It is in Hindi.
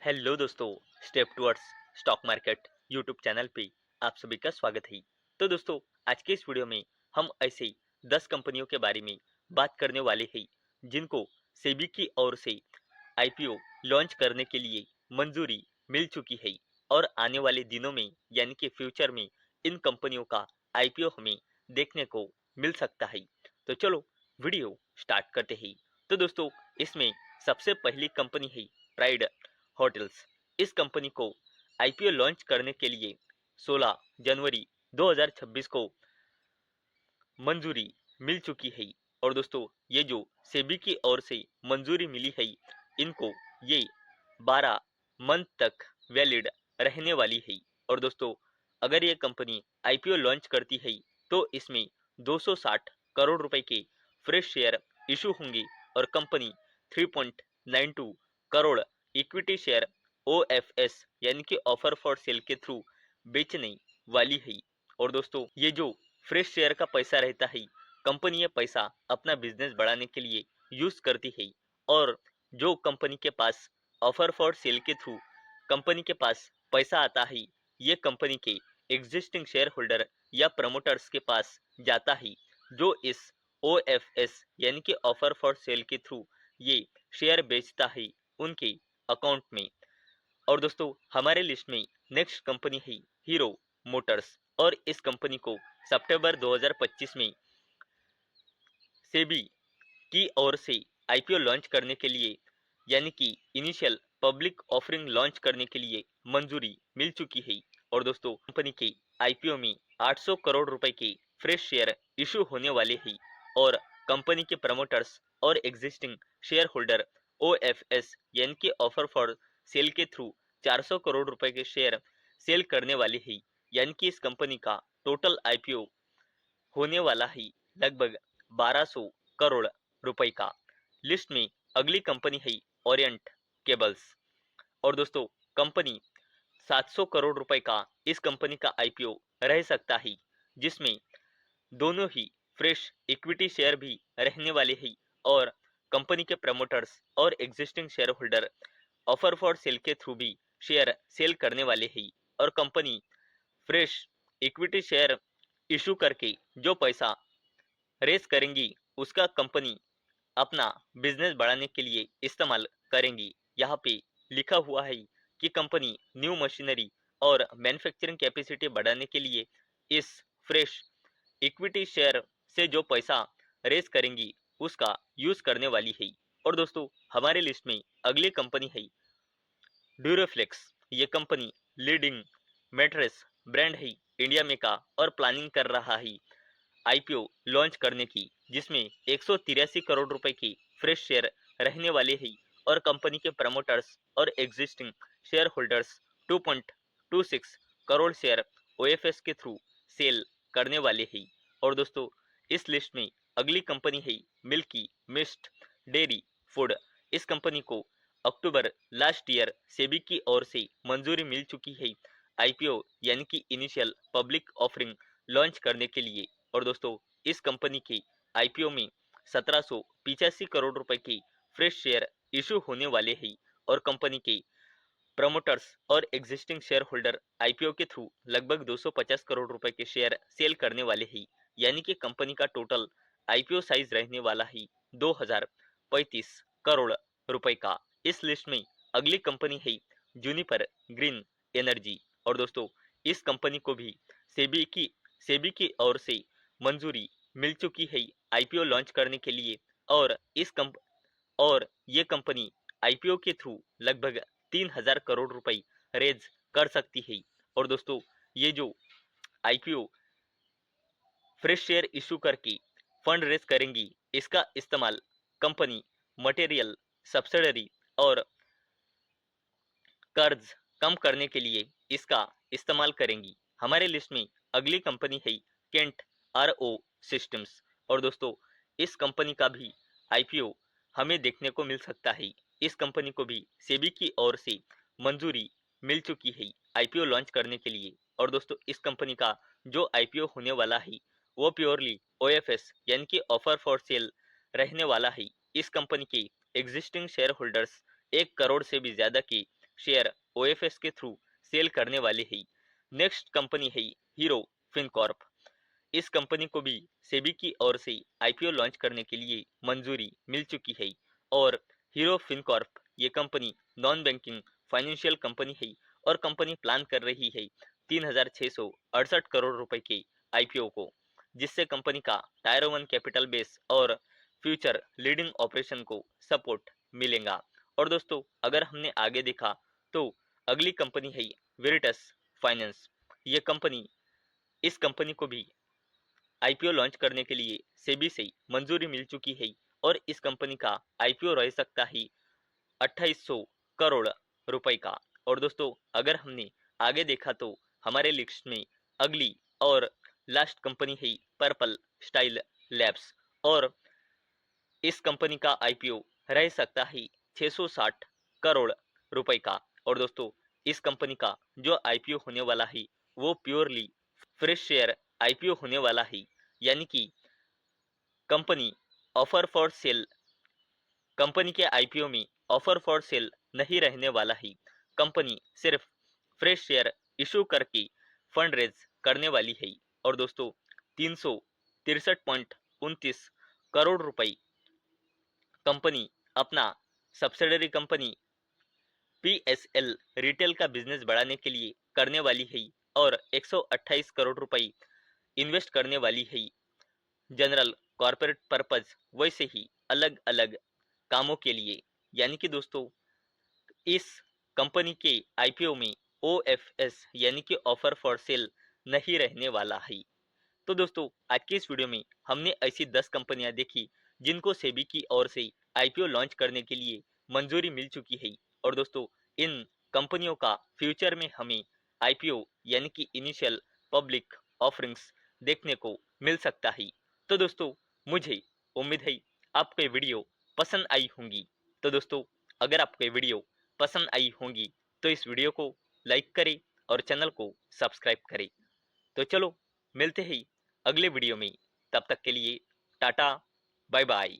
हेलो दोस्तों, step towards stock market YouTube channel पे आप सभी का स्वागत है। तो दोस्तों, आज के इस वीडियो में हम ऐसे 10 कंपनियों के बारे में बात करने वाले हैं जिनको सेबी की ओर से आईपीओ लॉन्च करने के लिए मंजूरी मिल चुकी है और आने वाले दिनों में यानी कि फ्यूचर में इन कंपनियों का आईपीओ हमें देखने को मिल सकता है। तो चलो वीडियो स्टार्ट करते हैं। तो दोस्तों, इसमें सबसे पहली कंपनी है प्राइड होटल्स। इस कंपनी को आईपीओ लॉन्च करने के लिए 16 जनवरी 2026 को मंजूरी मिल चुकी है। और दोस्तों, ये जो सेबी की ओर से मंजूरी मिली है, इनको ये 12 मंथ तक वैलिड रहने वाली है। और दोस्तों, अगर ये कंपनी आईपीओ लॉन्च करती है तो इसमें 260 करोड़ रुपए के फ्रेश शेयर इशू होंगे और company 3.92 crore equity share OFS यानी कि ऑफर फॉर सेल के थ्रू बेचने वाली है। और दोस्तों, ये जो फ्रेश शेयर का पैसा रहता है, कंपनी ये पैसा अपना बिजनेस बढ़ाने के लिए यूज करती है। और जो कंपनी के पास ऑफर फॉर सेल के थ्रू कंपनी के पास पैसा आता है, ये कंपनी के एग्जिस्टिंग शेयर होल्डर या प्रमोटर्स के पास जाता है, जो इस ओएफएस यानी कि ऑफर फॉर सेल के थ्रू ये शेयर बेचता है उनके अकाउंट में। और दोस्तों, हमारे लिस्ट में नेक्स्ट कंपनी है हीरो मोटर्स। और इस कंपनी को सितंबर 2025 में सेबी की ओर से आईपीओ लॉन्च करने के लिए यानी कि इनिशियल पब्लिक ऑफरिंग लॉन्च करने के लिए मंजूरी मिल चुकी है। और दोस्तों, कंपनी के आईपीओ में 800 करोड़ रुपए के फ्रेश शेयर इशू होने वाले हैं और कंपनी के प्रमोटर्स और एग्जिस्टिंग शेयर होल्डर ओएफएस यानी कि ऑफर फॉर सेल के थ्रू 400 करोड़ रुपए के शेयर सेल करने वाले हैं। यानी कि इस कंपनी का टोटल आईपीओ होने वाला है लगभग 1200 करोड़ रुपए का। लिस्ट में अगली कंपनी है ओरिएंट केबल्स। और दोस्तों, कंपनी 700 करोड़ रुपए का इस कंपनी का आईपीओ रह सकता है, जिसमें दोनों ही फ्रेश इक्विटी शेयर भी रहने वाले हैं और कंपनी के प्रमोटर्स और existing share holder offer for sale के थ्रू भी शेयर सेल करने वाले हैं। और company fresh equity share issue करके जो पैसा रेस करेंगी, उसका कंपनी अपना बिजनेस बढ़ाने के लिए इस्तेमाल करेंगी। यहाँ पे लिखा हुआ है कि कंपनी न्यू मशीनरी और मैन्युफैक्चरिंग कैपेसिटी बढ़ाने के लिए इस फ्रेश इक्विटी शेयर से जो पैसा रेस करेंगी उसका यूज करने वाली है। और दोस्तों, हमारे लिस्ट में अगली कंपनी है ड्यूरोफ्लेक्स। ये कंपनी लीडिंग मैट्रेस ब्रांड है इंडिया में का और प्लानिंग कर रहा है आईपीओ लॉन्च करने की, जिसमें 183 करोड़ रुपए की फ्रेश शेयर रहने वाले हैं और कंपनी के प्रमोटर्स और existing share holders 2.26 crore share OFS के थ्रू सेल करने वाले हैं। और दोस्तों, इस लिस्ट में अगली कंपनी है मिल्की मिस्ट डेयरी फूड। इस कंपनी को अक्टूबर लास्ट ईयर सेबी की ओर से मंजूरी मिल चुकी है आईपीओ यानी कि इनिशियल पब्लिक ऑफरिंग लॉन्च करने के लिए। और दोस्तों, इस कंपनी के आईपीओ में 1785 करोड़ रुपए के फ्रेश शेयर इशू होने वाले हैं और कंपनी के प्रमोटर्स और एग्जिस्टिंग शेयर होल्डर आईपीओ के थ्रू लगभग 250 करोड़ रुपए के शेयर सेल करने वाले हैं। यानी कि कंपनी का टोटल आईपीओ साइज रहने वाला है 2035 करोड़ रुपए का। इस लिस्ट में अगली कंपनी है जूनिपर ग्रीन एनर्जी। और दोस्तों, इस कंपनी को भी सेबी की ओर से मंजूरी मिल चुकी है आईपीओ लॉन्च करने के लिए और और ये कंपनी आईपीओ के थ्रू लगभग 3000 करोड़ रुपए रेज कर सकती है। और दोस्तों, ये जो आईपीओ फ्रेश शेयर इशू करके फंड रेज करेंगी, इसका इस्तेमाल कंपनी मटेरियल सब्सिडरी और कर्ज कम करने के लिए इसका इस्तेमाल करेंगी। हमारे लिस्ट में अगली कंपनी है केंट आरओ सिस्टम्स। और दोस्तों, इस कंपनी का भी आईपीओ हमें देखने को मिल सकता है। इस कंपनी को भी सेबी की ओर से मंजूरी मिल चुकी है आईपीओ लॉन्च करने के लिए। और दोस्तों, इस कंपनी का जो आईपीओ होने वाला है वो प्योरली ओएफएस यानी कि ऑफर फॉर सेल रहने वाला है। इस कंपनी के एग्जिस्टिंग शेयर होल्डर्स 1 करोड़ से भी ज्यादा के शेयर ओएफएस के थ्रू सेल करने वाले है। नेक्स्ट कंपनी है हीरो फिनकॉर्प। इस कंपनी को भी सेबी की ओर से आईपीओ लॉन्च करने के लिए मंजूरी मिल चुकी है और हीरो फिनकॉर्प ये company non banking financial company है और कंपनी प्लान कर रही है 3,668 करोड़ रुपए के आईपीओ को, जिससे कंपनी का टायर 1 कैपिटल बेस और फ्यूचर लीडिंग ऑपरेशन को सपोर्ट मिलेगा। और दोस्तों अगर हमने आगे देखा तो अगली कंपनी है वेरिटस फाइनेंस। ये कंपनी इस कंपनी को भी आईपीओ लॉन्च करने के लिए सेबी से मंजूरी मिल चुकी है और इस कंपनी का आईपीओ रह सकता है 2800 करोड़ रुपए का। और दोस्तों अगर हमने आगे देखा तो हमारे लिस्ट में अगली और लास्ट कंपनी है पर्पल स्टाइल लैब्स और इस कंपनी का आईपीओ रह सकता है 660 करोड़ रुपए का। और दोस्तों इस कंपनी का जो आईपीओ होने वाला है वो प्योरली फ्रेश शेयर आईपीओ होने वाला है, यानी कि company offer for sale company के आईपीओ में ऑफर फॉर सेल नहीं रहने वाला है। कंपनी सिर्फ फ्रेश शेयर इशू करके फंड रेज करने वाली है। और दोस्तों 363.29 करोड़ रुपए कंपनी अपना सब्सिडरी कंपनी पीएसएल रिटेल का बिजनेस बढ़ाने के लिए करने वाली है और 128 करोड़ रुपए इन्वेस्ट करने वाली है जनरल कॉर्पोरेट पर्पज वैसे ही अलग अलग कामों के लिए। यानी कि दोस्तों इस कंपनी के आईपीओ में ओएफएस यानी कि ऑफर फॉर सेल नहीं रहने वाला है। तो दोस्तों आज की इस वीडियो में हमने ऐसी 10 कंपनियां देखी जिनको सेबी की ओर से आईपीओ लॉन्च करने के लिए मंजूरी मिल चुकी है। और दोस्तों इन कंपनियों का फ्यूचर में हमें आईपीओ यानी कि इनिशियल पब्लिक ऑफरिंग्स देखने को मिल सकता है। तो दोस्तों मुझे उम्मीद है आपको ये वीडियो पसंद आई होंगी। तो दोस्तों अगर आपको ये वीडियो पसंद आई होंगी तो इस वीडियो को लाइक करें और चैनल को सब्सक्राइब करें। तो चलो मिलते हैं अगले वीडियो में, तब तक के लिए टाटा बाय बाय।